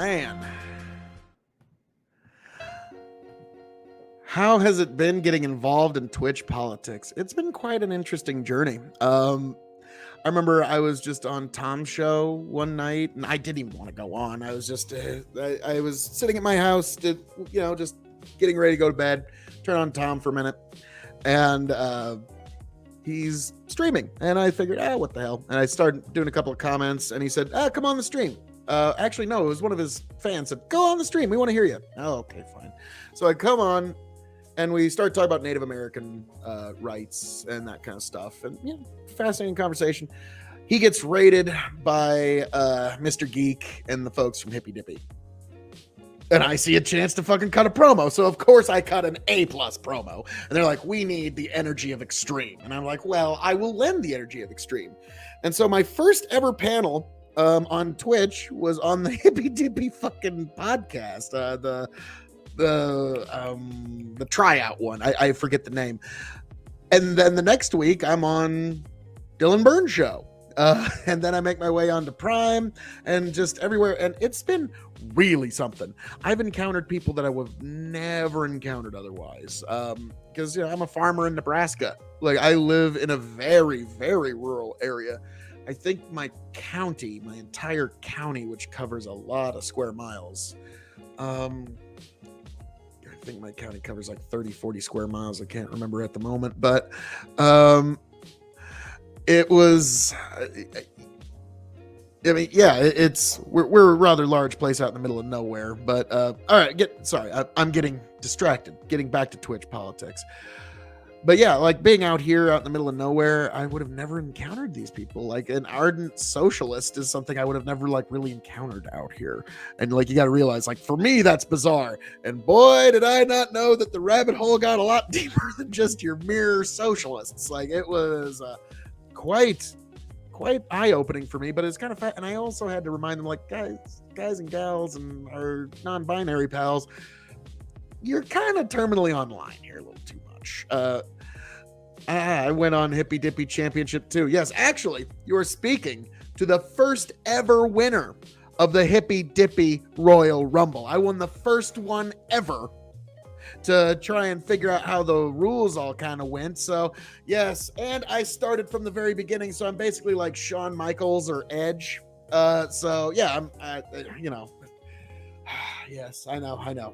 man. How has it been getting involved in Twitch politics? It's been quite an interesting journey. I remember I was just on Tom's show one night, and I didn't even want to go on. I was just, I was sitting at my house, just getting ready to go to bed. Turn on Tom for a minute, and he's streaming, and I figured, what the hell? And I started doing a couple of comments, and he said, come on the stream. Actually, no, it was one of his fans said, go on the stream. We want to hear you. Oh, okay, fine. So I come on, and we start talking about Native American rights and that kind of stuff. And fascinating conversation. He gets raided by Mr. Geek and the folks from Hippy Dippy. And I see a chance to fucking cut a promo. So, of course, I cut an A+ promo. And they're like, we need the energy of Extreme. And I'm like, well, I will lend the energy of Extreme. And so my first ever panel on Twitch was on the Hippy Dippy fucking podcast. The tryout one. I forget the name. And then the next week I'm on Dylan Burns' show. And then I make my way onto Prime and just everywhere. And it's been really something. I've encountered people that I would have never encountered otherwise. Because I'm a farmer in Nebraska. Like, I live in a very, very rural area. I think my entire county, which covers a lot of square miles, I think my county covers like 30, 40 square miles. I can't remember at the moment, but it was, we're a rather large place out in the middle of nowhere, but all right, I'm getting distracted, getting back to Twitch politics. But yeah, like being out here out in the middle of nowhere, I would have never encountered these people. Like an ardent socialist is something I would have never like really encountered out here. And like, you got to realize, like, for me, that's bizarre. And boy, did I not know that the rabbit hole got a lot deeper than just your mere socialists. Like, it was quite eye-opening for me, but it's kind of fun. And I also had to remind them, like, guys and gals and our non-binary pals, you're kind of terminally online here a little too much. I went on Hippy Dippy Championship too. Yes, actually, you are speaking to the first ever winner of the Hippy Dippy Royal Rumble. I won the first one ever to try and figure out how the rules all kind of went. So, yes, and I started from the very beginning, so I'm basically like Shawn Michaels or Edge. So, yeah, yes, I know.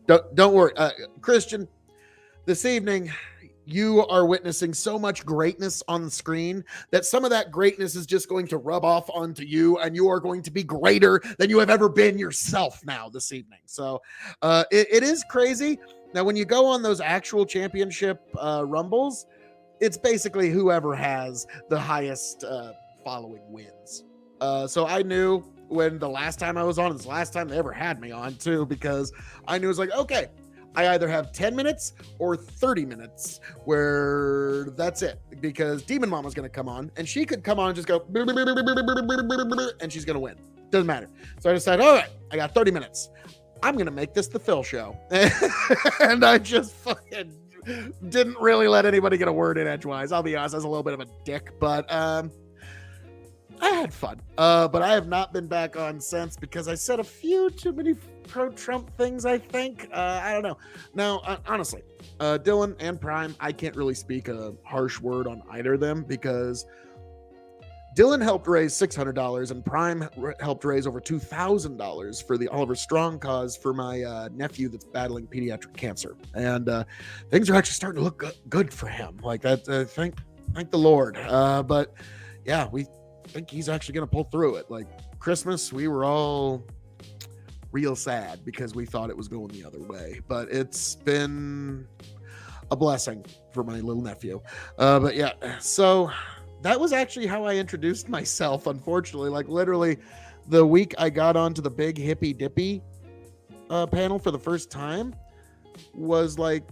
Don't worry. Christian, this evening, you are witnessing so much greatness on the screen that some of that greatness is just going to rub off onto you, and you are going to be greater than you have ever been yourself now this evening. So it is crazy. Now, when you go on those actual championship rumbles, it's basically whoever has the highest following wins. So I knew when the last time I was on, it's the last time they ever had me on too, because I knew it was like, okay, I either have 10 minutes or 30 minutes where that's it, because Demon Mama's going to come on, and she could come on and just go and she's going to win. Doesn't matter. So I decided, all right, I got 30 minutes. I'm going to make this the Phil show. And I just fucking didn't really let anybody get a word in edgewise. I'll be honest, I was a little bit of a dick, but I had fun, but I have not been back on since because I said a few too many pro-Trump things, I think. I don't know. Now, honestly, Dylan and Prime, I can't really speak a harsh word on either of them because Dylan helped raise $600 and Prime helped raise over $2,000 for the Oliver Strong cause for my nephew that's battling pediatric cancer. And things are actually starting to look good for him. Like that, thank the Lord. But yeah, we think he's actually going to pull through it. Like Christmas, we were all real sad because we thought it was going the other way, but it's been a blessing for my little nephew. But yeah, so that was actually how I introduced myself. Unfortunately, like literally the week I got onto the big Hippy Dippy panel for the first time was like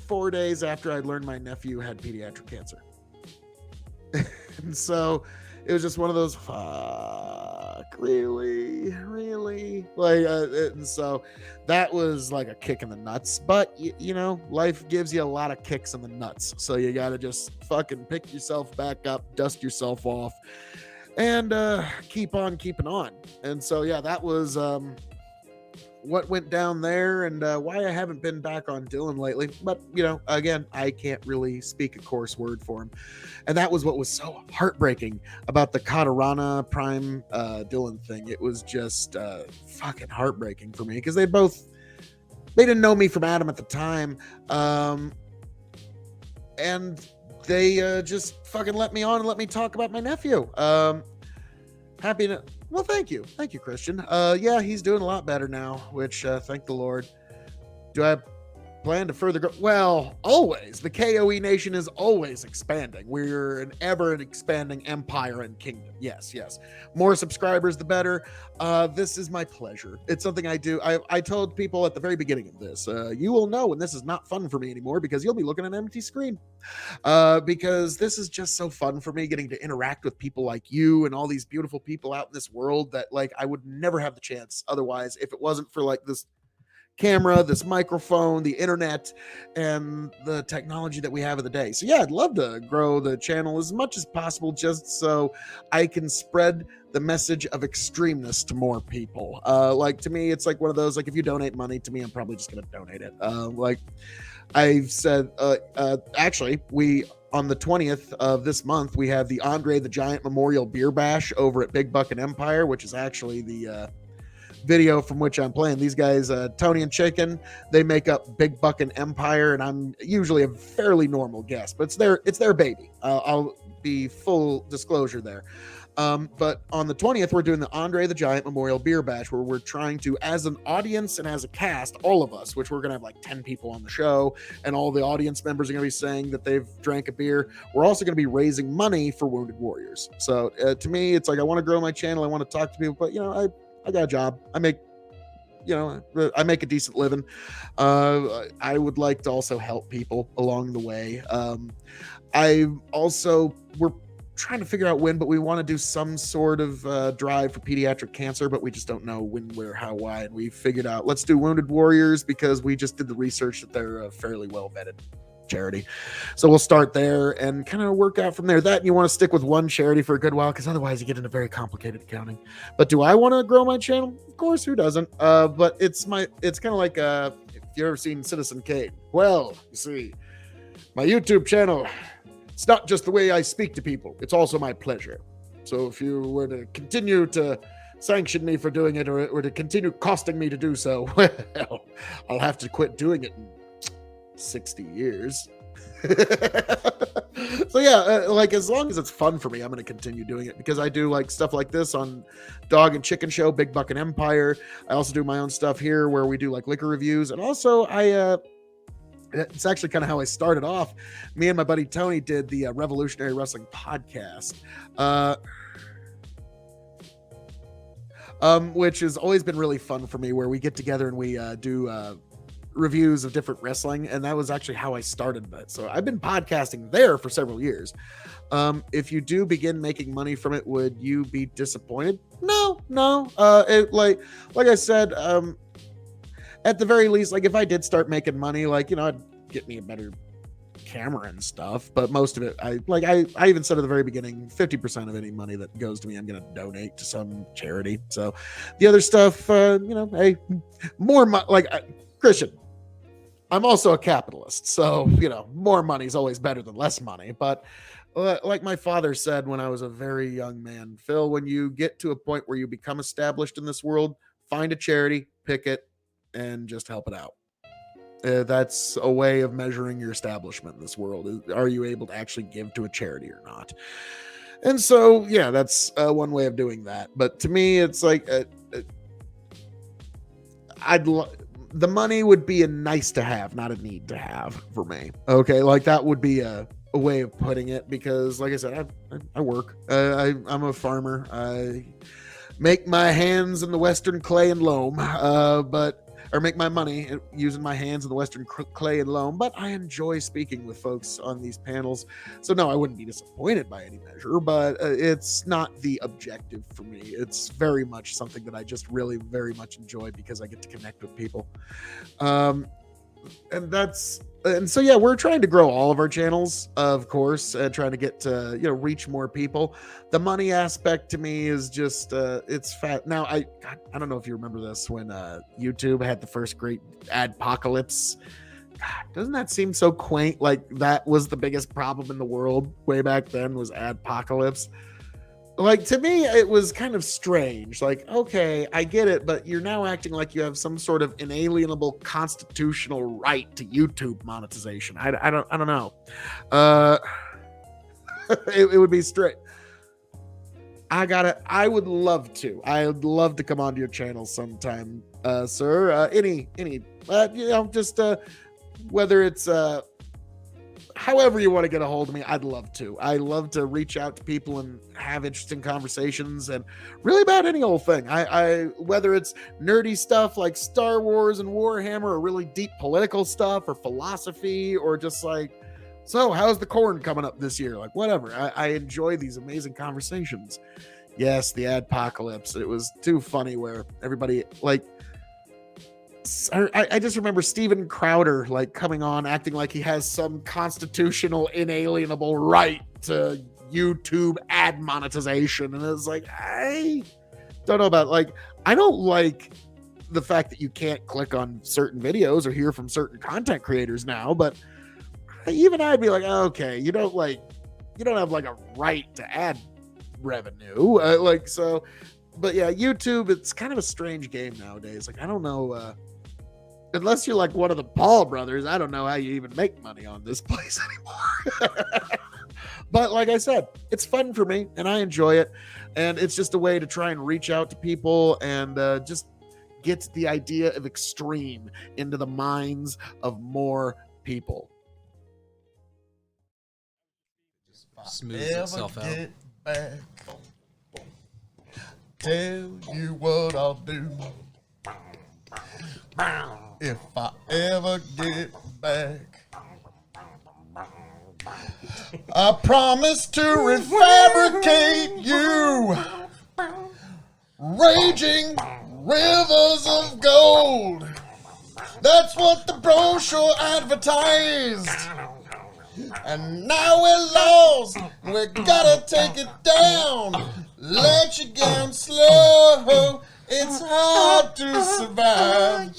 4 days after I'd learned my nephew had pediatric cancer. And so it was just one of those, fuck, really? Like, and so that was like a kick in the nuts. But, you know, life gives you a lot of kicks in the nuts. So you got to just fucking pick yourself back up, dust yourself off, and keep on keeping on. And so, yeah, that was what went down there, and why I haven't been back on Dylan lately. But, again, I can't really speak a coarse word for him. And that was what was so heartbreaking about the Katarana Prime Dylan thing. It was just fucking heartbreaking for me because they didn't know me from Adam at the time. And they just fucking let me on and let me talk about my nephew. Happy to. Well, thank you, Christian. Yeah, he's doing a lot better now, which thank the Lord. Do I plan to further grow? Well, always. The K.O.E. nation is always expanding. We're an ever expanding empire and kingdom. Yes. More subscribers, the better. This is my pleasure. It's something I do. I told people at the very beginning of this, you will know when this is not fun for me anymore because you'll be looking at an empty screen. Because this is just so fun for me, getting to interact with people like you and all these beautiful people out in this world that like I would never have the chance otherwise if it wasn't for like this camera, this microphone, the internet, and the technology that we have of the day. So yeah, I'd love to grow the channel as much as possible just so I can spread the message of extremeness to more people. Like to me, it's like one of those, like if you donate money to me, I'm probably just going to donate it. Like I've said, actually, we on the 20th of this month, we have the Andre the Giant Memorial Beer Bash over at Big Buck and Empire, which is actually the video from which I'm playing. These guys, Tony and Chicken, they make up Big Buck and Empire, and I'm usually a fairly normal guest, but it's their baby. I'll be full disclosure there. But on the 20th, we're doing the Andre the Giant Memorial Beer Bash, where we're trying to, as an audience and as a cast, all of us, which we're going to have like 10 people on the show, and all the audience members are going to be saying that they've drank a beer. We're also going to be raising money for Wounded Warriors. So to me, it's like I want to grow my channel. I want to talk to people, but I got a job. I make a decent living. I would like to also help people along the way. We're trying to figure out when, but we want to do some sort of drive for pediatric cancer, but we just don't know when, where, how, why. And we figured out, let's do Wounded Warriors because we just did the research that they're a fairly well vetted charity. So we'll start there and kind of work out from there. That you want to stick with one charity for a good while because otherwise you get into very complicated accounting. But do I want to grow my channel? Of course, who doesn't? But it's kind of like if you've ever seen Citizen Kane. Well, you see, my YouTube channel, it's not just the way I speak to people, it's also my pleasure. So if you were to continue to sanction me for doing it or to continue costing me to do so, well, I'll have to quit doing it in 60 years. So yeah, like as long as it's fun for me, I'm going to continue doing it because I do like stuff like this on Dog and Chicken Show, Big Buck and Empire. I also do my own stuff here where we do like liquor reviews, and also it's actually kind of how I started off. Me and my buddy Tony did the Revolutionary Wrestling podcast, which has always been really fun for me, where we get together and we do reviews of different wrestling, and that was actually how I started that. So I've been podcasting there for several years. If you do begin making money from it, would you be disappointed? No. Like I said, at the very least, like if I did start making money, like I'd get me a better camera and stuff, but most of it, I even said at the very beginning, 50% of any money that goes to me, I'm gonna donate to some charity. So the other stuff, hey, more Christian, I'm also a capitalist, so more money is always better than less money. But like my father said when I was a very young man, Phil, when you get to a point where you become established in this world, find a charity, pick it, and just help it out. That's a way of measuring your establishment in this world. Are you able to actually give to a charity or not? And so, yeah, that's one way of doing that. But to me, it's like the money would be a nice to have, not a need to have for me. Okay, like that would be a way of putting it, because like I said, I work. I'm a farmer. I make my hands in the Western clay and loam, or make my money using my hands in the Western clay and loam. But I enjoy speaking with folks on these panels. So no, I wouldn't be disappointed by any measure, but it's not the objective for me. It's very much something that I just really very much enjoy because I get to connect with people. and so yeah, we're trying to grow all of our channels, of course, trying to get to reach more people. The money aspect to me is just it's fat. Now I don't know if you remember this when YouTube had the first great adpocalypse. God, doesn't that seem so quaint? Like that was the biggest problem in the world way back then was adpocalypse. Like to me it was kind of strange. Like, okay, I get it, but you're now acting like you have some sort of inalienable constitutional right to YouTube monetization. I don't know. uh it would be straight. I would love to. I would love to come onto your channel sometime, sir. Any just whether it's however you want to get a hold of me, I'd love to. I love to reach out to people and have interesting conversations, and really about any old thing. I whether it's nerdy stuff like Star Wars and Warhammer, or really deep political stuff, or philosophy, or just like, so how's the corn coming up this year? Like whatever. I enjoy these amazing conversations. Yes, the adpocalypse. It was too funny where everybody like. I just remember Steven Crowder like coming on acting like he has some constitutional inalienable right to YouTube ad monetization, and it's like I don't know about like I don't like the fact that you can't click on certain videos or hear from certain content creators now, but even I'd be like, okay, you don't have like a right to ad revenue, like so. But yeah, YouTube, it's kind of a strange game nowadays. Like I don't know. Unless you're like one of the Paul brothers, I don't know how you even make money on this place anymore. But like I said, it's fun for me and I enjoy it. And it's just a way to try and reach out to people and just get the idea of extreme into the minds of more people. Smooths itself out. Get back, tell you what I'll do. If I ever get back, I promise to refabricate you, raging rivers of gold. That's what the brochure advertised. And now we're lost, we gotta take it down. Let you down slow, it's hard to survive.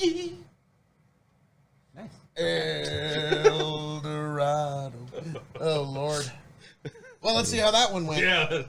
El Dorado. Oh, Lord. Well, let's see how that one went. Yeah,